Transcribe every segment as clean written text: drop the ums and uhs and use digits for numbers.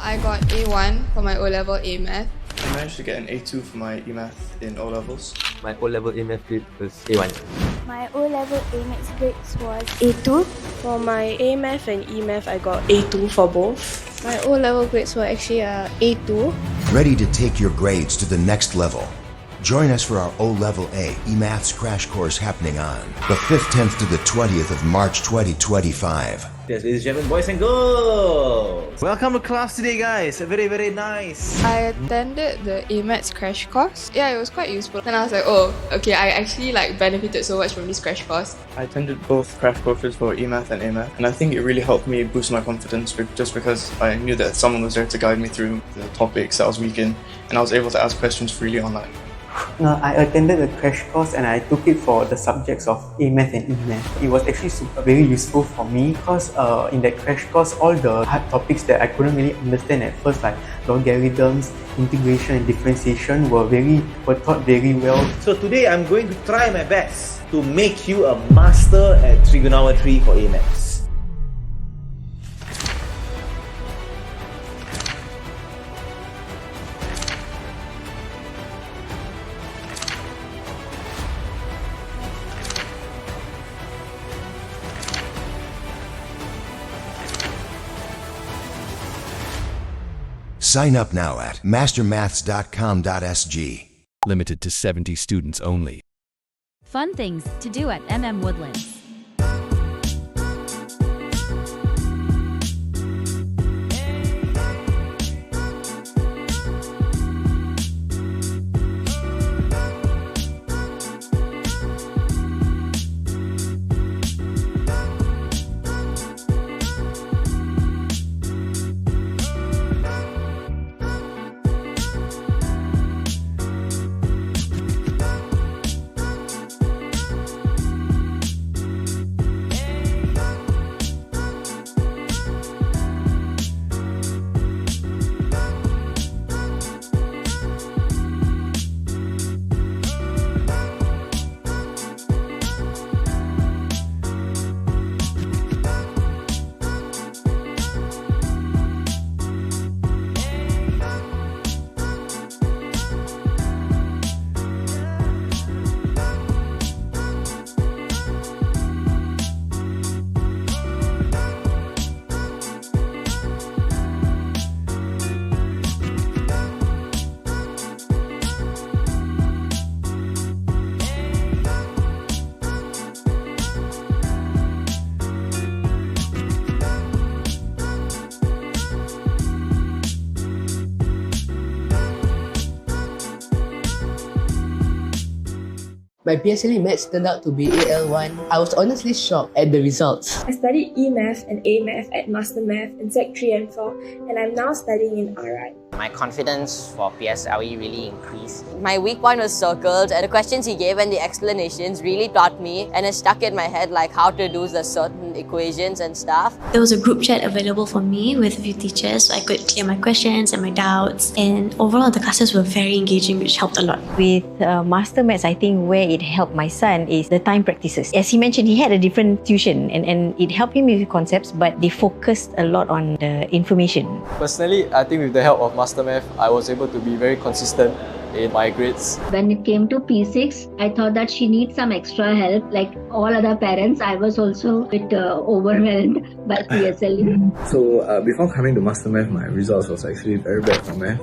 I got A1 for my O-level A-Math. I managed to get an A2 for my E-Math in O-levels. My O-level A-Math grade was A1. My O-level A-Math grades was A2. For my A-Math and E-Math, I got A2 for both. My O-level grades were actually A2. Ready to take your grades to the next level? Join us for our O-Level A eMaths crash course happening on the 5th, 10th to the 20th of March 2025. Yes, ladies and gentlemen, boys and girls! Welcome to class today, guys. Very, very nice. I attended the A-Maths crash course. Yeah, it was quite useful. And I was like, oh, okay, I actually benefited so much from this crash course. I attended both crash courses for E-Math and A-Math, and I think it really helped me boost my confidence just because I knew that someone was there to guide me through the topics that I was weak in, and I was able to ask questions freely online. No, I attended the crash course and I took it for the subjects of A-Math and E-Math. It was actually very useful for me because in that crash course, all the hard topics that I couldn't really understand at first, like logarithms, integration and differentiation were taught very well. So today I'm going to try my best to make you a master at trigonometry for A-Maths. Sign up now at mastermaths.com.sg. Limited to 70 students only. Fun things to do at Woodlands. My PSLE Maths turned out to be AL1. I was honestly shocked at the results. I studied E-Math and A-Math at Master Math in Sec 3 and 4, and I'm now studying in RI. My confidence for PSLE really increased. My weak point was circled, and the questions he gave and the explanations really taught me, and it stuck in my head like how to do the certain equations and stuff. There was a group chat available for me with a few teachers, so I could clear my questions and my doubts, and overall the classes were very engaging, which helped a lot. With Master Maths, I think where it helped my son is the time practices. As he mentioned, he had a different tuition and it helped him with concepts, but they focused a lot on the information. Personally, I think with the help of Master Math, I was able to be very consistent in my grades. When it came to P6, I thought that she needs some extra help. Like all other parents, I was also a bit overwhelmed by PSLE. So before coming to Master Math, my results was actually very bad for math.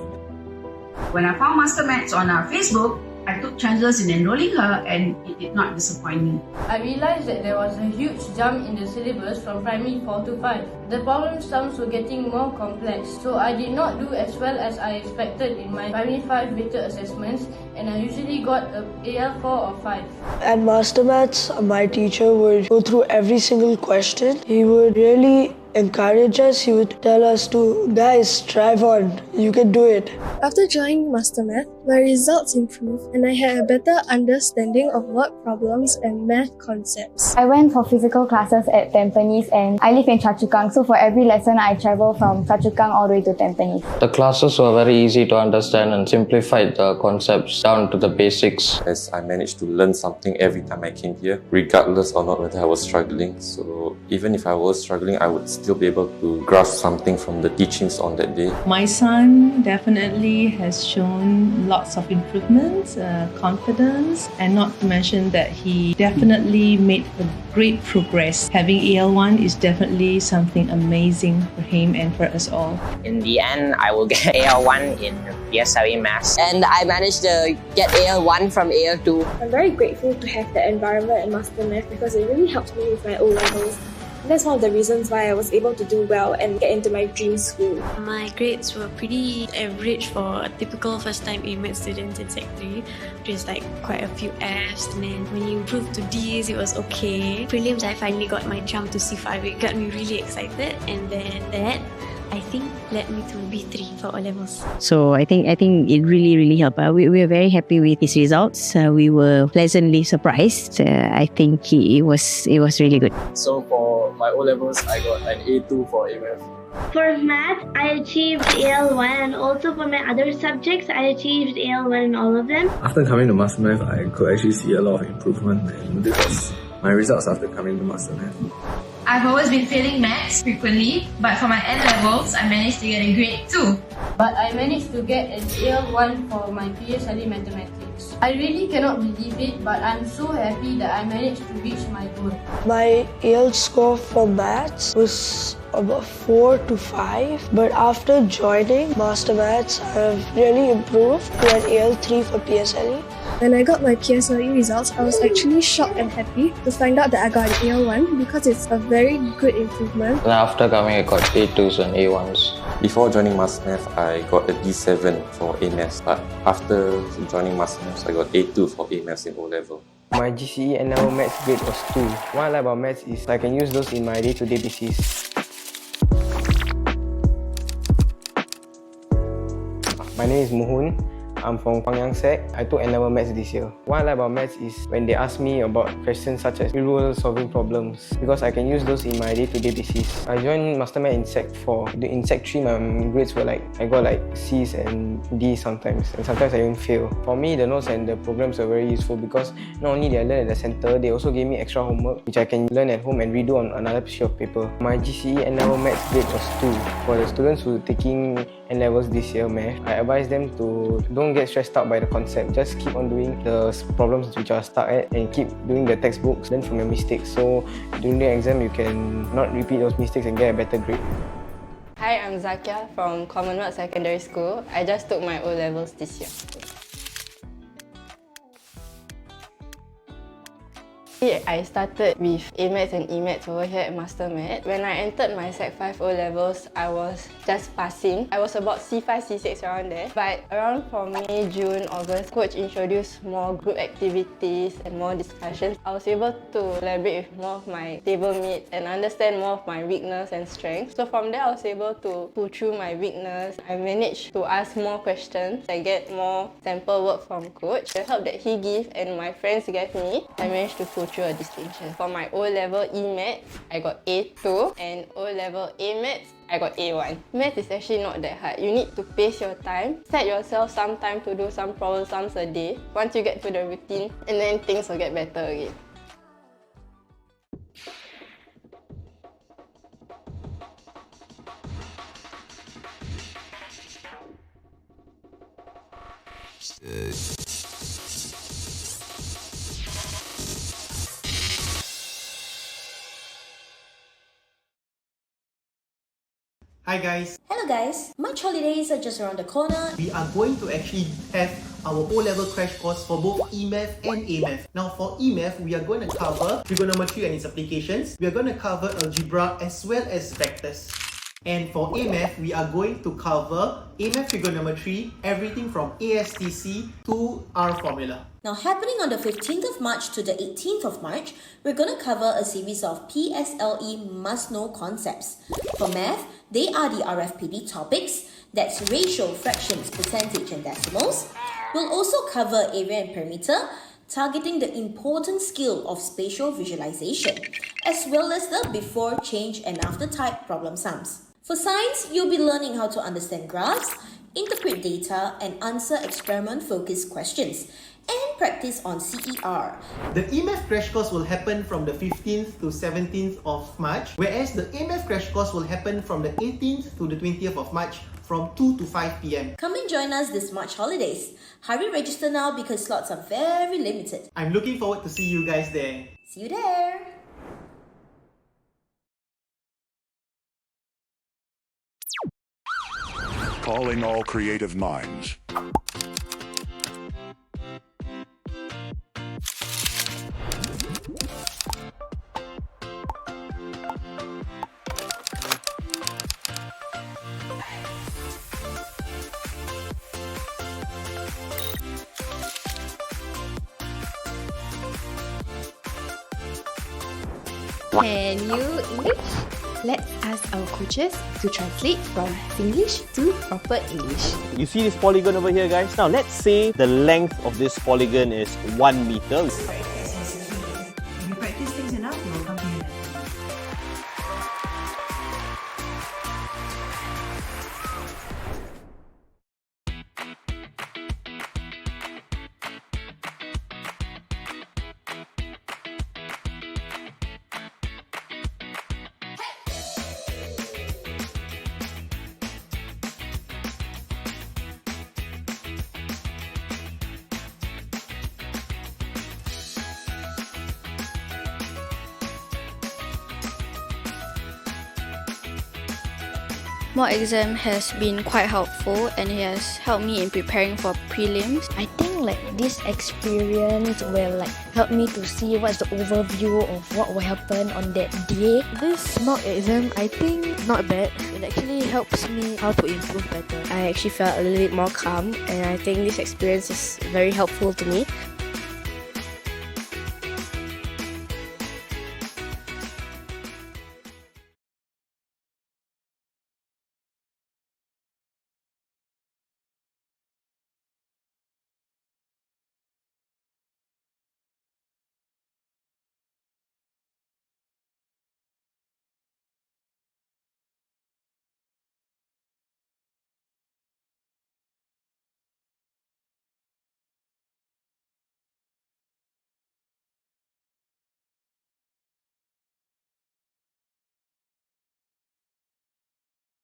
When I found Master Maths on Facebook, I took chances in enrolling her and it did not disappoint me. I realized that there was a huge jump in the syllabus from primary 4 to 5. The problem sums were getting more complex, so I did not do as well as I expected in my primary 5 weighted assessments, and I usually got a AL4 or 5. At Master Maths, my teacher would go through every single question. He would really encourage us. He would tell us to, guys, strive on, you can do it. After joining Master Math, My results improved and I had a better understanding of word problems and math concepts. I went for physical classes at Tampines and I live in Choa Chu Kang, so for every lesson I travel from Choa Chu Kang all the way to Tampines. The classes were very easy to understand and simplified the concepts down to the basics. As I managed to learn something every time I came here, regardless or not whether I was struggling. So even if I was struggling, I would still be able to grasp something from the teachings on that day. My son definitely has shown lots of improvements, confidence, and not to mention that he definitely made a great progress. Having AL1 is definitely something amazing for him and for us all. In the end, I will get AL1 in PSLE Maths. And I managed to get AL1 from AL2. I'm very grateful to have the environment at Master Math because it really helped me with my O-levels. That's one of the reasons why I was able to do well and get into my dream school. My grades were pretty average for a typical first-time A-Math student in Sec 3. Just like quite a few Fs, and then when you improved to Ds, it was okay. Prelims, I finally got my jump to C5. It got me really excited, and then that I think led me to B3 for O-levels. So I think it really helped. We were very happy with his results. We were pleasantly surprised. I think it was really good. So for my O-levels, I got an A2 for A-Math. For math, I achieved AL1, and also for my other subjects, I achieved AL1 in all of them. After coming to Master Math, I could actually see a lot of improvement, and this was my results after coming to Master Math. I've always been failing maths frequently, but for my N-levels, I managed to get a grade 2. But I managed to get an AL1 for my PSLE Mathematics. I really cannot believe it, but I'm so happy that I managed to reach my goal. My AL score for maths was about 4 to 5, but after joining Master Maths, I've really improved to an AL3 for PSLE. When I got my PSLE results, I was actually shocked and happy to find out that I got an AL1 because it's a very good improvement. And after coming, I got A2s and A1s. Before joining Master Math, I got a D7 for A-Maths, but after joining Master Maths, I got A2 for A-Maths in O-level. My GCE and now maths grade was 2. What I like about maths is I can use those in my day-to-day basis. My name is Mohun. I'm from Pangyang Sec. I took N-level maths this year. What I like about maths is when they ask me about questions such as real-world solving problems, because I can use those in my day-to-day basis. I joined Master Math in Sec 4. In Sec 3, my grades were like, I got like C's and D's sometimes, and sometimes I even fail. For me, the notes and the programs are very useful because not only did I learn at the center, they also gave me extra homework which I can learn at home and redo on another piece of paper. My GCE N-level maths grade was 2. For the students who are taking N-levels this year math, I advise them to don't get stressed out by the concept. Just keep on doing the problems which are stuck at and keep doing the textbooks, learn from your mistakes. So during the exam, you can not repeat those mistakes and get a better grade. Hi, I'm Zakia from Commonwealth Secondary School. I just took my O-levels this year. I started with A-Maths and E-Maths over here at Master Math. When I entered my Sec 5 O-levels, I was just passing. I was about C5, C6 around there. But around for May, June, August, Coach introduced more group activities and more discussions. I was able to collaborate with more of my table mates and understand more of my weakness and strengths. So from there, I was able to pull through my weakness. I managed to ask more questions. I get more sample work from Coach. The help that he gave and my friends gave me, I managed to pull through a distinction. For my O-level E-Maths, I got A2, and O-level A-Maths, I got A1. Math is actually not that hard. You need to pace your time. Set yourself some time to do some problem sums a day. Once you get to the routine, and then things will get better again. Hi guys! Hello guys! March holidays are just around the corner. We are going to actually have our O-level crash course for both E-Math and A-Math. Now for E-Math, we are going to cover trigonometry and its applications. We are going to cover algebra as well as vectors. And for A-Math, we are going to cover A-Math trigonometry, everything from ASTC to R formula. Now happening on the 15th of March to the 18th of March, we're going to cover a series of PSLE must-know concepts. For math, they are the RFPD topics, that's ratio, fractions, percentage and decimals. We'll also cover area and perimeter, targeting the important skill of spatial visualization, as well as the before, change and after type problem sums. For science, you'll be learning how to understand graphs, interpret data, and answer experiment-focused questions, and practice on CER. The EMAF crash course will happen from the 15th to 17th of March, whereas the AMAF crash course will happen from the 18th to the 20th of March from 2 to 5 p.m. Come and join us this March holidays. Hurry register now because slots are very limited. I'm looking forward to see you guys there. See you there! Calling all creative minds. Can you English? Let's ask our coaches to translate from Singlish to proper English. You see this polygon over here, guys? Now let's say the length of this polygon is 1 meter. If you practice things enough, you will come to know. Mock exam has been quite helpful and it has helped me in preparing for prelims. I think this experience will help me to see what's the overview of what will happen on that day. This mock exam, I think not bad. It actually helps me how to improve better. I actually felt a little bit more calm and I think this experience is very helpful to me.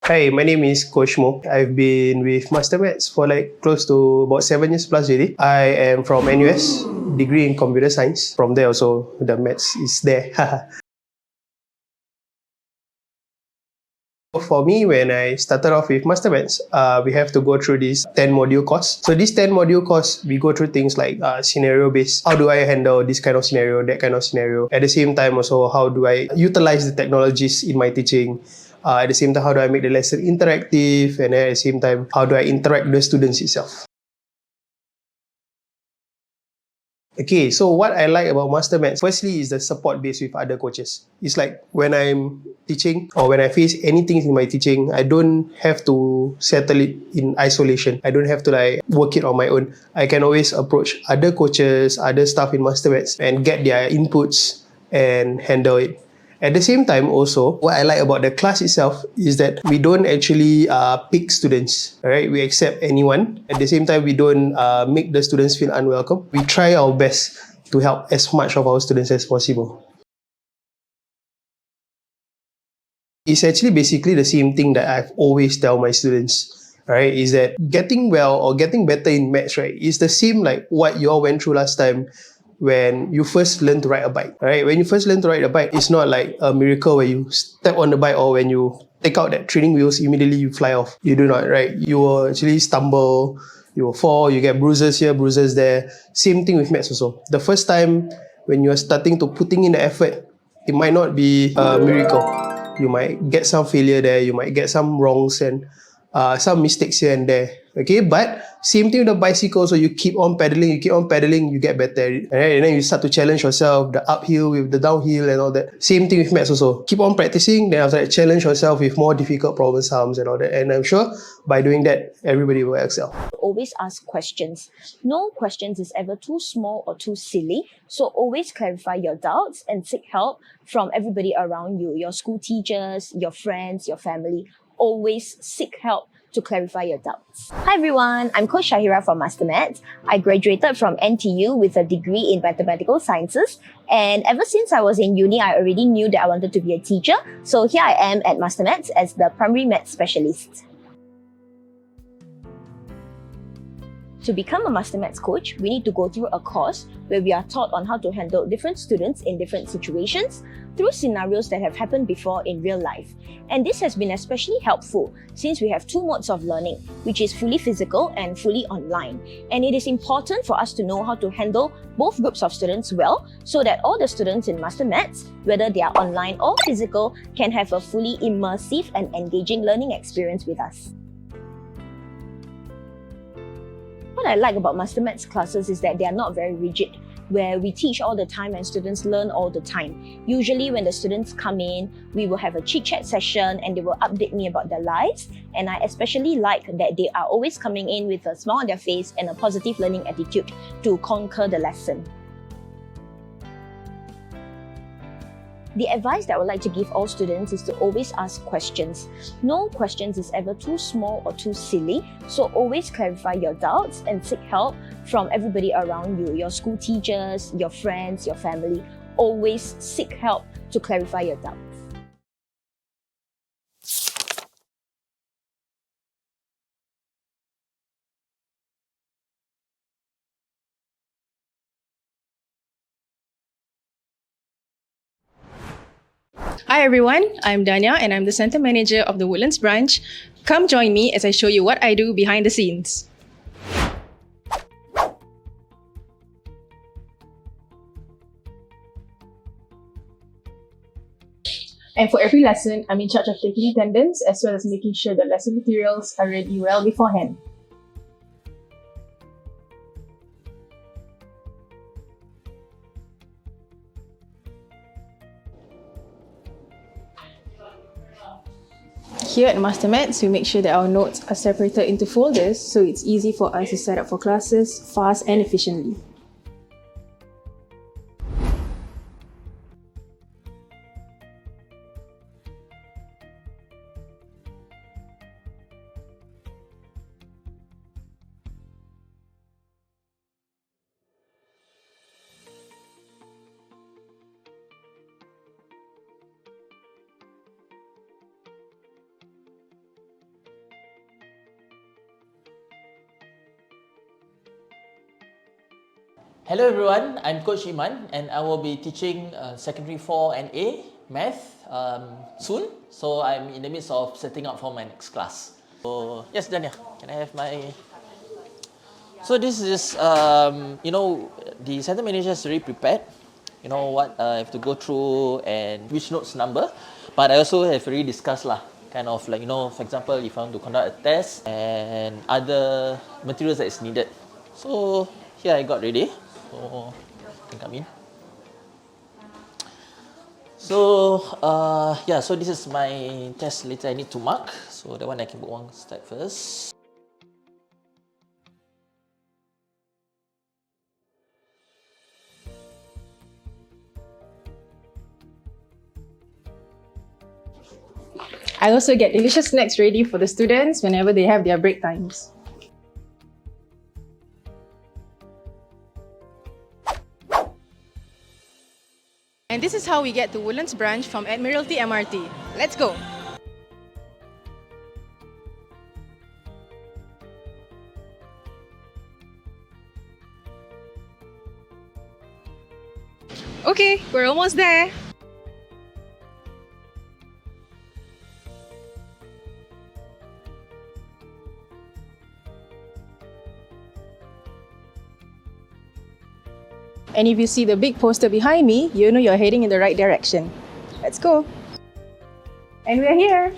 Hi, my name is Coach Mo. I've been with Master Maths for close to about 7 years plus already. I am from NUS, degree in computer science. From there also, the maths is there. For me, when I started off with Master Maths, we have to go through this 10-module course. So this 10-module course, we go through things like scenario-based. How do I handle this kind of scenario, that kind of scenario? At the same time also, how do I utilize the technologies in my teaching? At the same time, how do I make the lesson interactive? And at the same time, how do I interact with the students itself? Okay, so what I like about Master Maths, firstly, is the support base with other coaches. It's like when I'm teaching or when I face anything in my teaching, I don't have to settle it in isolation. I don't have to work it on my own. I can always approach other coaches, other staff in Master Maths and get their inputs and handle it. At the same time also, what I like about the class itself is that we don't actually pick students, right? We accept anyone. At the same time, we don't make the students feel unwelcome. We try our best to help as much of our students as possible. It's actually basically the same thing that I've always tell my students, right? Is that getting well or getting better in maths, right? Is the same like what you all went through last time when you first learn to ride a bike, right? When you first learn to ride a bike, it's not like a miracle where you step on the bike or when you take out that training wheels, immediately you fly off. You do not, right? You will actually stumble, you will fall, you get bruises here, bruises there. Same thing with maths also. The first time when you're starting to putting in the effort, it might not be a miracle. You might get some failure there, you might get some wrongs and some mistakes here and there. Okay, but same thing with the bicycle. So you keep on pedaling, you get better at it. Right? And then you start to challenge yourself, the uphill with the downhill and all that. Same thing with maths also. Keep on practicing, then after that, challenge yourself with more difficult problem sums and all that. And I'm sure by doing that, everybody will excel. always ask questions. No questions is ever too small or too silly, so always clarify your doubts and seek help from everybody around you, your school teachers, your friends, your family. Always seek help to clarify your doubts. Hi everyone, I'm Coach Shahira from MasterMaths. I graduated from NTU with a degree in mathematical sciences, and ever since I was in uni, I already knew that I wanted to be a teacher. So here I am at MasterMaths as the primary maths specialist. To become a MasterMaths coach, we need to go through a course where we are taught on how to handle different students in different situations through scenarios that have happened before in real life. And this has been especially helpful since we have two modes of learning, which is fully physical and fully online. And it is important for us to know how to handle both groups of students well so that all the students in MasterMaths, whether they are online or physical, can have a fully immersive and engaging learning experience with us. What I like about MasterMaths classes is that they are not very rigid, where we teach all the time and students learn all the time. Usually when the students come in, we will have a chit-chat session and they will update me about their lives. And I especially like that they are always coming in with a smile on their face and a positive learning attitude to conquer the lesson. The advice that I would like to give all students is to always ask questions. No questions is ever too small or too silly, so always clarify your doubts and seek help from everybody around you, your school teachers, your friends, your family. Always seek help to clarify your doubts. Hi everyone, I'm Danya and I'm the Center Manager of the Woodlands branch. Come join me as I show you what I do behind the scenes. And for every lesson, I'm in charge of taking attendance as well as making sure that lesson materials are ready well beforehand. Here at MasterMaths, we make sure that our notes are separated into folders so it's easy for us to set up for classes fast and efficiently. Hello everyone, I'm Coach Iman and I will be teaching Secondary 4 and A Math soon. So I'm in the midst of setting up for my next class. So yes, Dania, can I have my... So this is, the Center Manager is already prepared. You know what I have to go through and which notes number. But I also have already discussed kind of like, for example, if I want to conduct a test and other materials that is needed. So here I got ready. So you can come in. So so this is my test later I need to mark. So that one I can put one step first. I also get delicious snacks ready for the students whenever they have their break times. And this is how we get to Woodlands branch from Admiralty MRT. Let's go! Okay, we're almost there. And if you see the big poster behind me, you know you're heading in the right direction. Let's go! And we're here!